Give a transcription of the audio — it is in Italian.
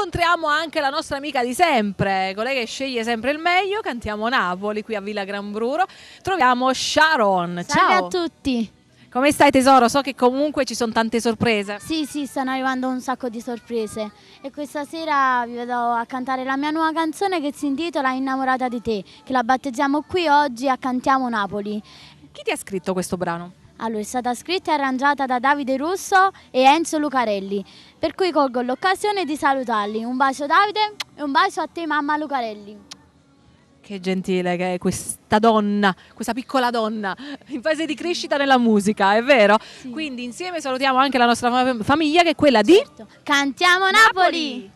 incontriamo anche la nostra amica di sempre, colei che sceglie sempre il meglio. Cantiamo Napoli qui a Villa Gran Bruro. Troviamo Sharon. Salve Ciao. a tutti. Come stai tesoro? So che comunque ci sono tante sorprese. Sì, stanno arrivando un sacco di sorprese e questa sera vi vedo a cantare la mia nuova canzone che si intitola Innamorata di te, che la battezziamo qui oggi a Cantiamo Napoli. Chi ti ha scritto questo brano? Allora, è stata scritta e arrangiata da Davide Russo e Enzo Lucarelli, per cui colgo l'occasione di salutarli. Un bacio Davide e un bacio a te mamma Lucarelli. Che gentile che è questa donna, questa piccola donna in fase di crescita nella musica, è vero? Sì. Quindi insieme salutiamo anche la nostra famiglia che è quella di Cantiamo Napoli!